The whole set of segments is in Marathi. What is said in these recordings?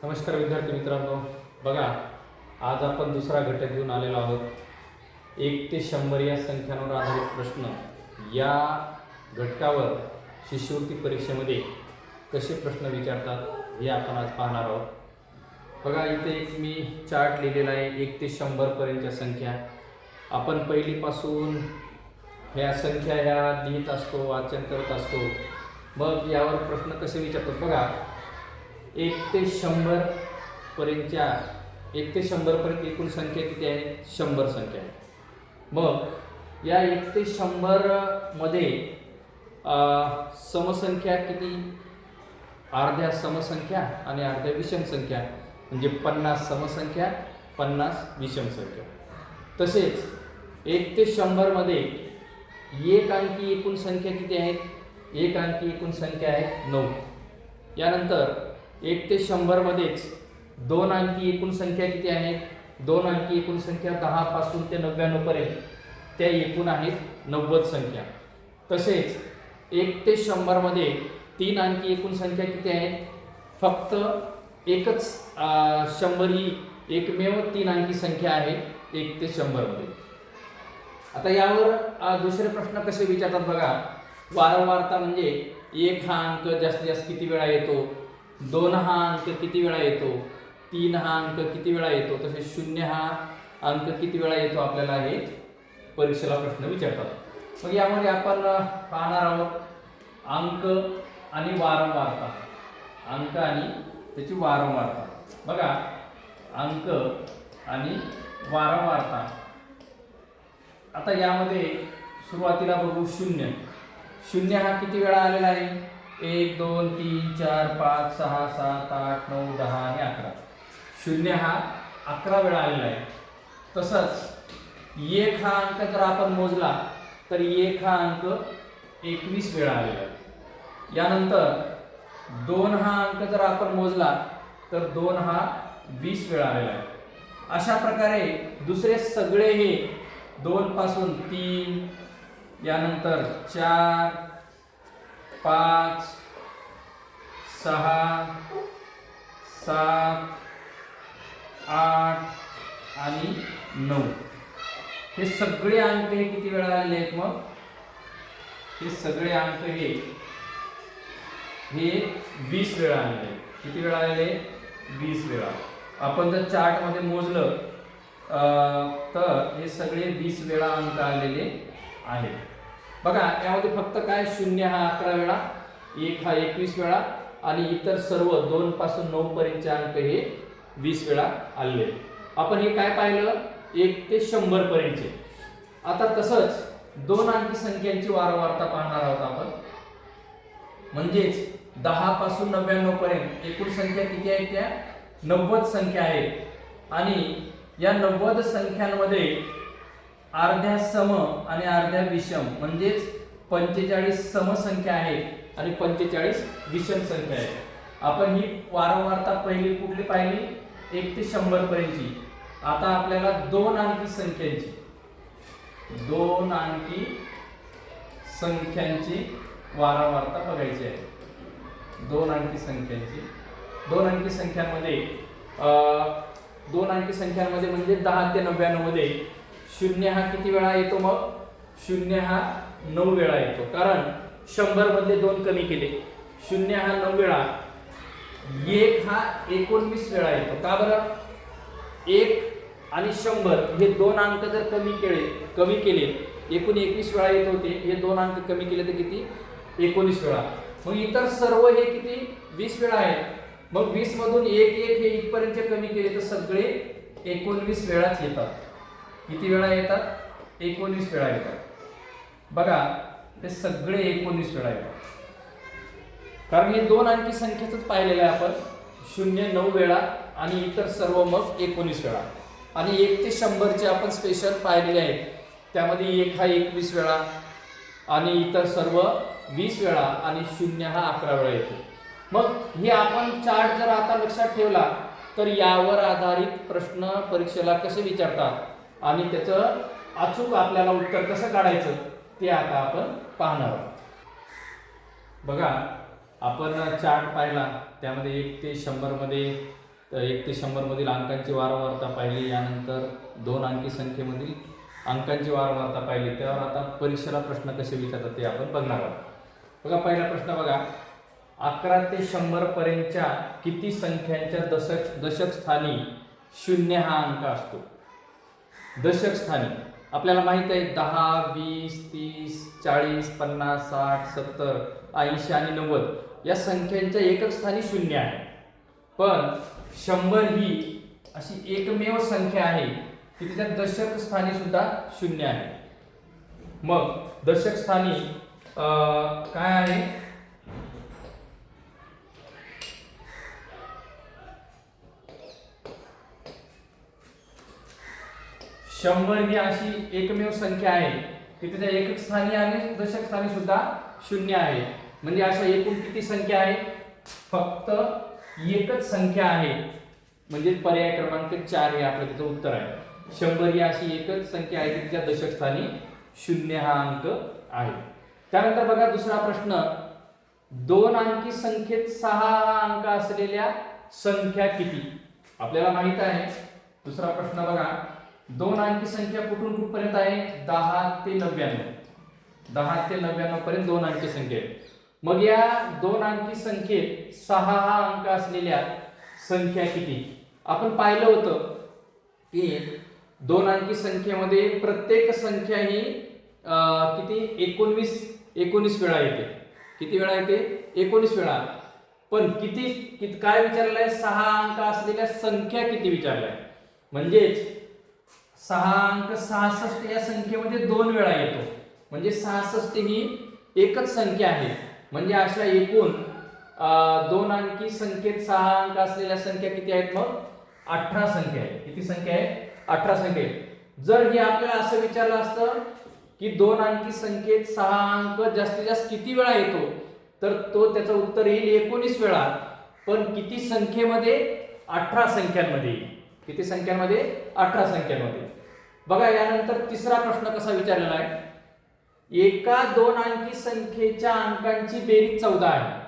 नमस्कार विद्यार्थी मित्रांनो, बघा आज आपण दुसरा घटक घेऊन आलेलो आहोत. 1 ते 100 या संख्यांवर आधारित प्रश्न. या घटकावर शिष्यवृत्ती परीक्षेमध्ये कसे प्रश्न विचारतात हे आपण आज पाहणार आहोत. बघा इथे एक मी चार्ट लिहिलेला आहे. 1 ते 100 पर्यंतच्या संख्या आपण पहिलीपासून ह्या संख्या ह्या लिहित असतो, वाचन करत असतो. मग यावर प्रश्न कसे विचारतात बघा. 1 ते 100 पर्यंतच्या 1 ते 100 पर्यंत एकूण संख्या किती आहे? 100 संख्या आहे. मग या 1 ते 100 मध्ये समसंख्या किती? अर्ध्या समसंख्या आणि अर्ध्या विषम संख्या, म्हणजे 50 समसंख्या 50 विषम संख्या. तसेच 1 ते 100 मध्ये एक अंकी एकूण संख्या किती आहेत? एक अंकी एकूण संख्या आहे 9. यानंतर 1 ते 100 मध्येच दोन अंकी एकूण संख्या किती आहेत? दोन अंकी एकूण संख्या 10 पासून ते 99 पर्यंत त्या एकूण आहेत 90 संख्या. तसेच 1 ते 100 मध्ये तीन अंकी एकूण संख्या किती आहेत? फक्त एकच 100 ही एकमेव तीन अंकी संख्या आहे 1 ते 100 मध्ये. आता यावर दुसरे प्रश्न कसे विचारतात बघा. वारंवारता म्हणजे 1 हा अंक जास्तीत जास्त किती वेळा येतो? 2 हा अंक किती वेळा येतो? 3 हा अंक किती वेळा येतो? तसेच 0 हा अंक किती वेळा येतो? आपल्याला हे परीक्षेला प्रश्न विचारतात. मग यामध्ये आपण पाहणार आहोत अंक आणि वारंवारता. अंक आणि त्याची वारंवारता. बघा अंक आणि वारंवारता. आता यामध्ये सुरुवातीला बघू 0. 0 हा किती वेळा आलेला आहे? 1 2 3 4 5 6 7 8 9 10 आणि 11. 0 हा 11 वेळा आलेला आहे. तसंच 1 हा अंक जर आपण मोजला तर 1 हा अंक 21 वेळा आलेला आहे. यानंतर 2 हा अंक जर आपण मोजला तर 2 हा 20 वेळा आलेला आहे. अशा प्रकारे दुसरे सगळे हे 2 पासून 3, यानंतर 4 5 6 7 8 आणि 9 हे सगळे अंक हे किती वेळा आलेले आहेत? मग हे सगळे अंक हे 20 वेळा आलेले आहेत. किती वेळा आलेले? 20 वेळा. आपण जर चार्ट मध्ये मोजलं तर हे सगळे 20 वेळा अंक आलेले आहेत. बघा यामध्ये फक्त काय 0 हा 11 वेळा, 1 हा 21 वेळा आणि इतर सर्व 2 पासून 9 पर्यंतचे अंक हे 20 वेळा आलेले. आपण हे काय पाहिलं? 1 ते 100 पर्यंतचे. आता तसंच दोन अंकी संख्यांची वारंवारता पाहणार आहोत आपण. म्हणजेच 10 पासून 99 पर्यंत एकूण संख्या किती आहेत? त्या 90 संख्या आहेत. आणि या 90 संख्यांमध्ये अर्ध्या सम आणि अर्ध्या विषम म्हणजेच 45 समसंख्या आहेत आणि 45 विषम संख्या आहेत. आपण ही वारंवारता पहिली कुठली पाहिली? 1 ते 100 पर्यंतची. आता आपल्याला दोन अंकी संख्यांची वारंवारता बघायची आहे. दोन अंकी संख्यांमध्ये म्हणजे 10 ते 99 मध्ये 0 हा किती वेळा येतो? मग 0 हा 9 वेळा येतो. कारण 100 मधले 2 कमी केले. 0 हा 9 वेळा. 1 हा 19 वेळा येतो. का बरं? 1 आणि 100 हे दोन अंक जर कमी केले एकूण 21 वेळा येत होते. हे दोन अंक कमी केले तर किती? 19 वेळा. मग इतर सर्व हे किती? 20 वेळा आहेत. मग 20 मधून 1 हे इथपर्यंत कमी केले तर सगळे 19 वेळाच येतात. किती वेळा येतात? 19 वेळा येतात. बघा हे सगळे 19 वेळा येतात. कारण हे दोन अंकी संख्येच पाहिलेलं आहे आपण. 0 9 वेळा आणि इतर सर्व मग 19 वेळा. आणि 1 ते 100 चे आपण स्पेशल पाहिलेले आहेत. त्यामध्ये 1 हा 21 वेळा आणि इतर सर्व 20 वेळा आणि 0 हा 11 वेळा येतो. मग हे आपण चार्ट जर आता लक्षात ठेवला तर यावर आधारित प्रश्न परीक्षेला कसे विचारतात आणि त्याचं अचूक आपल्याला उत्तर कसं काढायचं ते आता आपण पाहणार आहोत. बघा आपण चार्ट पाहिला. त्यामध्ये 1 ते 100 मध्ये 1 ते 100 मधील अंकांची वारंवारता पाहिली, यानंतर 2 अंकी संख्येमधील अंकांची वारंवारता पाहिली. त्यावर आता परीक्षेला प्रश्न कसे विचारतात ते आपण बघणार आहोत. बघा पहिला प्रश्न बघा, 11 ते 100 पर्यंतच्या किती संख्यांच्या दशक स्थानी 0 हा अंक असतो? दशक स्थानी आपल्याला माहित आहे 10, 20, 30, 40, 50, 60, 70, 80 आणि 90 या संख्यांच्या एकक स्थानी 0 आहे. पण 100 ही अशी एकमेव संख्या आहे की तिच्या दशक स्थानी सुद्धा 0 आहे. मग दशक स्थानी काय आहे? 100 ही अशी एकमेव संख्या आहे की तिच्या एकक स्थानी आणि दशक स्थानी सुद्धा 0 आहे. म्हणजे अशा एकूण किती संख्या आहे? फक्त एकच संख्या आहे. म्हणजे पर्याय क्रमांक 4 हे आपलं तिचं उत्तर आहे. 100 ही अशी एकच संख्या आहे की तिच्या दशक स्थानी 0 हा अंक आहे. त्यानंतर बघा दुसरा प्रश्न, 2 अंकी संख्येत 6 हा अंक असलेल्या संख्या किती? आपल्याला माहित आहे. दुसरा प्रश्न बघा, 2 अंकी संख्या कुठून कुठपर्यंत आहे? 10 ते 99. 10 ते 99 पर्यंत 2 अंकी संख्या आहे. मग या 2 अंकी संख्येत 6 हा अंक असलेल्या संख्या किती? आपण पाहिलं होतं की 2 अंकी संख्येमध्ये प्रत्येक संख्या ही किती 19 वेळा येते. किती वेळा येते? 19 वेळा. पण किती काय विचारलं आहे? 6 अंक असलेल्या संख्या किती विचारलं आहे. म्हणजेच 6 अंक 66 या संख्येमध्ये 2 वेळा येतो. म्हणजे 66 ही एकच संख्या आहे. म्हणजे अशा एकूण 2 अंकी संख्येत 6 अंक असलेल्या संख्या किती आहेत? मग 18 संख्या आहे. किती संख्या आहे? 18 संख्या आहे. जर हे आपल्याला असं विचारलं असतं की 2 अंकी संख्येत 6 अंक जास्तीत जास्त किती वेळा येतो, तर तो त्याचं उत्तर येईल 19 वेळा. पण किती संख्येमध्ये? 18 संख्यांमध्ये. किती संख्यांमध्ये? 18 संख्यांमध्ये. बघा यानंतर तिसरा प्रश्न कसा विचारलेला आहे, एका 2 अंकी संख्येच्या अंकांची बेरीज 14 आहे.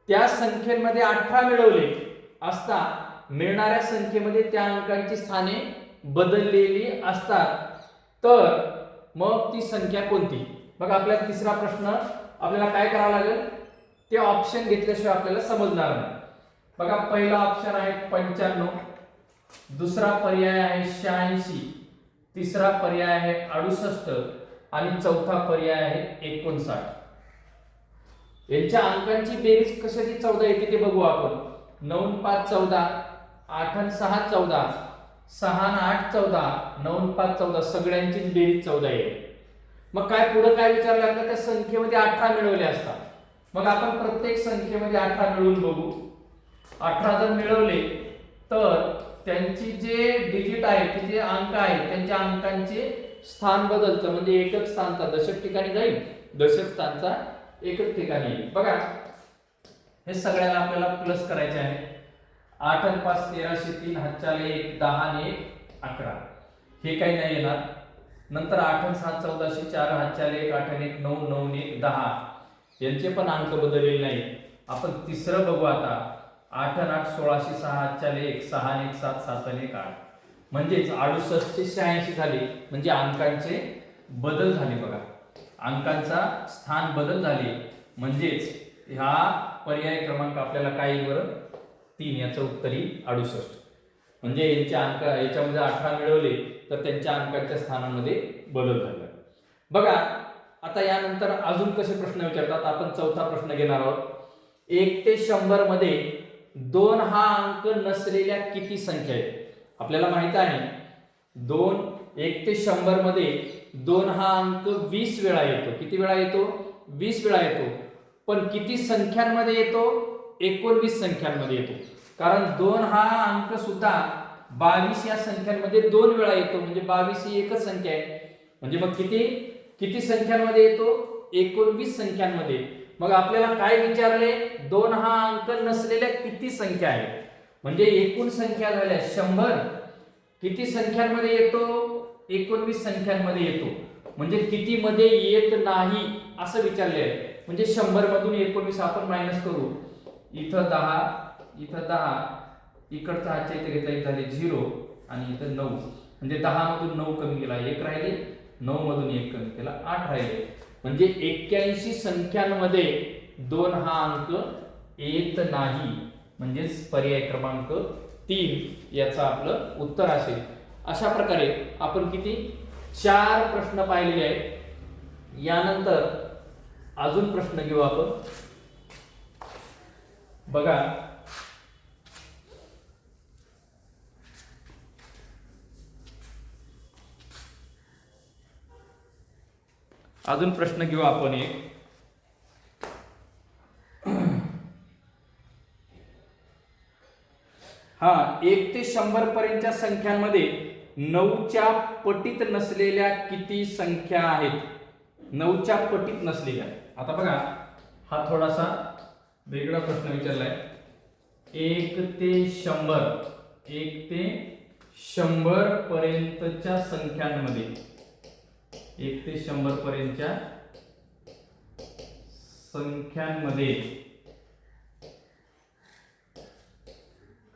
त्या संख्येमध्ये 18 मिळवले असता मिळणाऱ्या संख्येमध्ये त्या अंकांची स्थाने बदललेली असतात, तर मग ती संख्या कोणती? बघा आपल्याला तिसरा प्रश्न आपल्याला काय करावं लागेल, ते ऑप्शन घेतल्याशिवाय आपल्याला समजणार नाही. बघा पहिला ऑप्शन आहे 95, दुसरा पर्याय आहे 86, तिसरा पर्याय आहे 68 आणि चौथा पर्याय आहे 59. यांच्या अंकांची बेरीज कशाची 14 येते ते बघू आपण. 9 5 14, 8 6 14, 6 8 14, 9 5 14, सगळ्यांची बेरीज 14 येते. मग काय पुढे काय विचारलं आपल्याला? त्या संख्येमध्ये 18 मिळवले असतात. मग आपण प्रत्येक संख्येमध्ये 18 मिळवून बघू. 18 जर मिळवले तर त्यांची जे डिजिट आहे, ते जे अंक आहेत, त्यांच्या अंकांचे स्थान बदलतं. म्हणजे एकक स्थानचा दशक ठिकाणी जाईल, दशक स्थानचा एकक ठिकाणी येईल. बघा हे सगळ्याला आपल्याला प्लस करायचे आहे. 8 आणि 5 13, 3 हातच्याला 1, 10 आणि 1 11. हे काही नाही येणार. नंतर 8 आणि 7 14, 4 हातच्याला 1, 8 आणि 1 9, 9 आणि 1 10. यांचे पण अंक बदललेले नाही. आपण तिसरं बघू आता. 8 आणि 8 16, 6 हातच्याला 1, 6 आणि 1 7, 7 आणि 1 8. म्हणजेच 68 चे 86 झाले. म्हणजे अंकांचे बदल झाले. बघा अंकांचा स्थान बदल झाले. म्हणजेच हा पर्याय क्रमांक आपल्याला काय येईल बरं? 3. याचं उत्तर येईल 68. म्हणजे यांचे अंक याच्यामध्ये 18 मिळवले तर त्यांच्या अंकांच्या स्थानामध्ये बदल झाला. बघा आता यानंतर अजून कसे प्रश्न विचारतात. आपण चौथा प्रश्न घेणार आहोत. 1 ते 100 मध्ये 2 हा अंक नसलेल्या किती संख्या आहेत? आपल्याला माहित आहे 1 ते 100 मध्ये 2 हा अंक 20 वेळा येतो. किती वेळा येतो? 20 वेळा येतो. पण किती संख्यांमध्ये येतो? 19 संख्यांमध्ये येतो. कारण 2 हा अंक सुद्धा 22 या संख्यांमध्ये 2 वेळा येतो. म्हणजे 22 ही एकच संख्या आहे. म्हणजे मग किती संख्यांमध्ये येतो? 19 संख्यांमध्ये. मग आपल्याला काय विचारले? 2 हा अंक नसलेल्या किती संख्या आहेत? म्हणजे एकूण संख्या झाल्या 100. किती संख्यांमध्ये येतो? 19 संख्यांमध्ये येतो. म्हणजे किती मध्ये येत नाही असं विचारले आहे. म्हणजे 100 मधून 19 आपण मायनस करू. इथं 10, इथं 10, इकडचा हातच्या इथे घेतला, एक झाले 0 आणि इथं 9, म्हणजे 10 मधून 9 कमी केला 1 राहिले, 9 मधून 1 कमी केला 8 राहिले, म्हणजे 81 संख्यांमध्ये 2 हा अंक येत नाही, म्हणजेच पर्याय क्रमांक 3 याचा आपलं उत्तर असेल. अशा प्रकारे आपण किती 4 प्रश्न पाहिलेले आहेत. यानंतर अजून प्रश्न घेऊ आपण. बघा, अजून प्रश्न घेऊ आपण एक. हा 1 ते 100 पर्यंतच्या संख्यांमध्ये 9च्या पटीत नसलेल्या किती संख्या आहेत? 9च्या पटीत नसलेल्या. आता बघा, हा थोडासा वेगळा प्रश्न विचारलाय. 1 ते 100 पर्यंतच्या संख्यांमध्ये, 1 ते 100 पर्यंतच्या संख्यांमध्ये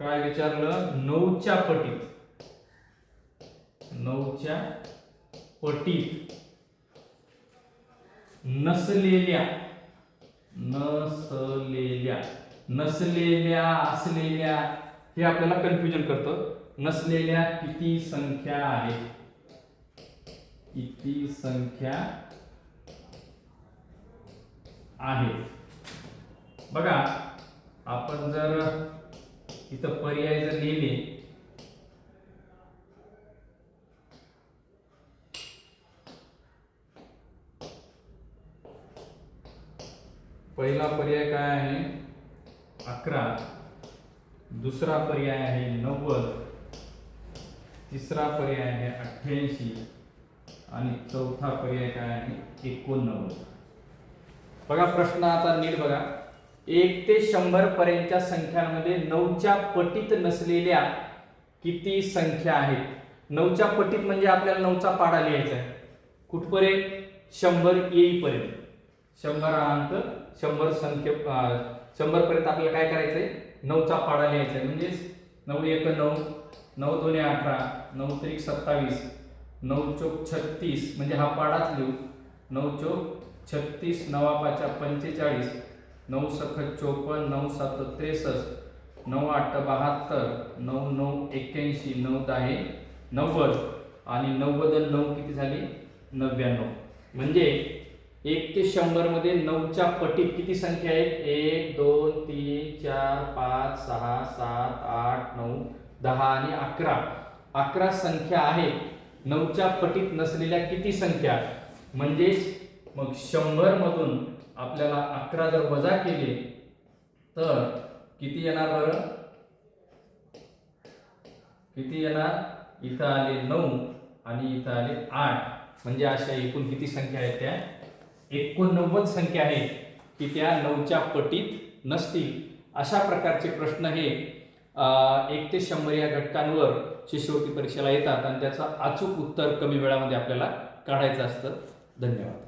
काय विचारलं? 9च्या पटीत, 9च्या पटीत नसलेल्या, असलेल्या हे आपल्याला कन्फ्युजन करतं. नसलेल्या किती संख्या आहेत? किती संख्या आहेत? बघा, आपण जर इथं पर्याय जर लिहिले, पहिला पर्याय काय आहे? 11, दुसरा पर्याय आहे 90, तिसरा पर्याय आहे 88 आणि चौथा पर्याय काय आहे? 89. बघा प्रश्न आता नीट बघा. 1 ते 100 पर्यंतच्या संख्यांमध्ये 9च्या पटीत नसलेल्या किती संख्या आहेत? 9च्या पटीत म्हणजे आपल्याला 9चा पाडा लिहायचा आहे. कुठपर्यंत? 100 येईपर्यंत. 100 अंक, 100 संख्ये 100 पर्यंत आपल्याला काय करायचंय? 9चा पाडा लिहायचा आहे. म्हणजे 9 1 9, 9 2 18, 9 3 27, 9 चौक 36, म्हणजे हा पाडाच लिहू. 9 चौक 36, 9 5 45, 9 सख 54, 9 7 63, 9 8 72, 9 9 81, 9 10 90 आणि 90 9 किती झाली? 99. म्हणजे 1 ते 100 मध्ये 9च्या पटीत किती संख्या आहेत? 1 2 3 4 5 6 7 8 9 10 आणि 11 संख्या आहेत. 9च्या पटीत नसलेल्या किती संख्या? म्हणजे मग 100 मधून आपल्याला 11 जर वजा केले तर किती येणार बरं? किती येणार? इथं आले 9 आणि इथं आले 8, म्हणजे अशा एकूण किती संख्या आहेत? त्या 89 संख्या आहेत की त्या 9च्या पटीत नसतील. अशा प्रकारचे प्रश्न हे 1 ते 100 या घटकांवर शिष्यवृत्ती परीक्षेला येतात आणि त्याचं अचूक उत्तर कमी वेळामध्ये आपल्याला काढायचं असतं. धन्यवाद.